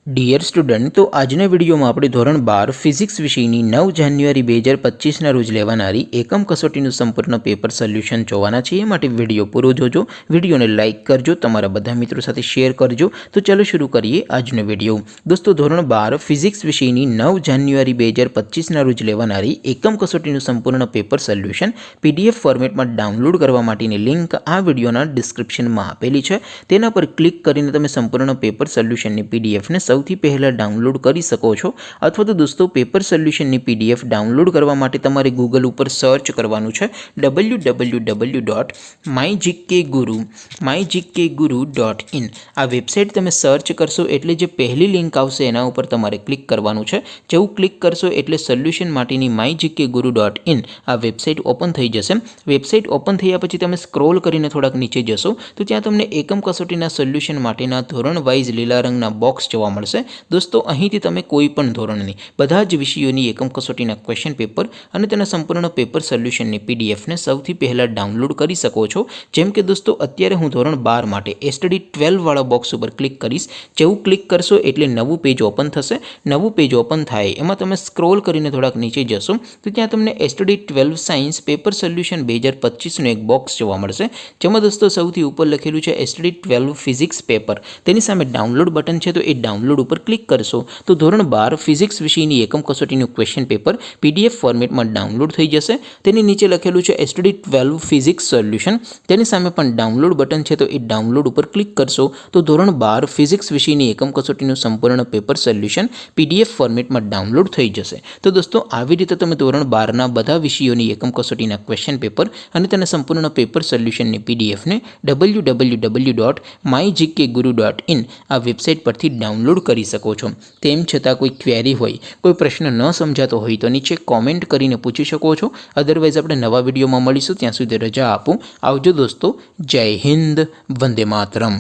Dear student, તો આજના વિડીયોમાં આપણે ધોરણ 12 ફિઝિક્સ વિષયની 9 જાન્યુઆરી 2025ના રોજ લેવાનારી એકમ કસોટીનું સંપૂર્ણ પેપર સોલ્યુશન જોવાના છીએ। એ માટે વિડીયો પૂરો જોજો, વિડીયોને લાઇક કરજો, તમારા બધા મિત્રો સાથે શેર કરજો। તો ચાલો શરૂ કરીએ આજનો વિડીયો। દોસ્તો, ધોરણ 12 ફિઝિક્સ વિષયની 9 જાન્યુઆરી 2025ના રોજ લેવાનારી એકમ કસોટીનું સંપૂર્ણ પેપર સોલ્યુશન પીડીએફ ફોર્મેટમાં ડાઉનલોડ કરવા માટેની લિંક આ વિડીયોના ડિસ્ક્રિપ્શનમાં આપેલી છે। તેના પર ક્લિક કરીને તમે સંપૂર્ણ પેપર સોલ્યુશનની પીડીએફને સૌથી પહેલાં ડાઉનલોડ કરી શકો છો। અથવા તો દોસ્તો, પેપર સોલ્યુશનની પીડીએફ ડાઉનલોડ કરવા માટે તમારે ગૂગલ ઉપર સર્ચ કરવાનું છે www.mygkguru.in। આ વેબસાઇટ તમે સર્ચ કરશો એટલે જે પહેલી લિંક આવશે એના ઉપર તમારે ક્લિક કરવાનું છે। જેવું ક્લિક કરશો એટલે સોલ્યુશન માટેની mygkguru.in આ વેબસાઇટ ઓપન થઈ જશે। વેબસાઇટ ઓપન થયા પછી તમે સ્ક્રોલ કરીને થોડાક નીચે જશો તો ત્યાં તમને એકમ કસોટીના સોલ્યુશન માટેના ધોરણ વાઇઝ લીલા રંગના બોક્સ જોવા મળશે। દોસ્તો, અહીંથી તમે કોઈ પણ ધોરણની બધા જ વિષયોની એકમ કસોટીના ક્વેશ્ચન પેપર અને તેના સંપૂર્ણ પેપર સોલ્યુશનની પીડીએફને સૌથી પહેલાં ડાઉનલોડ કરી શકો છો। જેમ કે દોસ્તો, અત્યારે હું ધોરણ 12 માટે એસટીડી 12 વાળા બોક્સ ઉપર ક્લિક કરીશ। જેવું ક્લિક કરશો એટલે નવું પેજ ઓપન થશે। નવું પેજ ઓપન થાય એમાં તમે સ્ક્રોલ કરીને થોડાક નીચે જશો તો ત્યાં તમને એસટીડી 12 સાયન્સ પેપર સોલ્યુશન 2025નું એક બોક્સ જોવા મળશે। જેમાં દોસ્તો સૌથી ઉપર લખેલું છે એસટીડી 12 ફિઝિક્સ પેપર। તેની સામે ડાઉનલોડ બટન છે, તો એ ડાઉનલોડ ઉપર ક્લિક કરશો તો ધોરણ 12 ફિઝિક્સ વિષયની એકમ કસોટીનું ક્વેશ્ચન પેપર પીડીએફ ફોર્મેટમાં ડાઉનલોડ થઈ જશે। તેની નીચે લખેલું છે એસટીડી 12 ફિઝિક્સ સોલ્યુશન, તેની સામે પણ ડાઉનલોડ બટન છે, તો એ ડાઉનલોડ ઉપર ક્લિક કરશો તો ધોરણ 12 ફિઝિક્સ વિષયની એકમ કસોટીનું સંપૂર્ણ પેપર સોલ્યુશન પીડીએફ ફોર્મેટમાં ડાઉનલોડ થઈ જશે। તો દોસ્તો, આવી રીતે તમે ધોરણ 12ના બધા વિષયોની એકમ કસોટીના ક્વેશ્ચન પેપર અને તેના સંપૂર્ણ પેપર સોલ્યુશનની પીડીએફને www.mygkguru.in આ વેબસાઇટ પરથી ડાઉનલોડ કરી શકો છો। તેમ છતાં કોઈ ક્વેરી હોય, કોઈ પ્રશ્ન ન સમજાતો હોય તો નીચે કોમેન્ટ કરીને પૂછી શકો છો। અદરવાઇઝ આપણે નવા વિડીયોમાં મળીશું, ત્યાં સુધી રજા આપું। આવજો દોસ્તો, જય હિન્દ, વંદે માતરમ।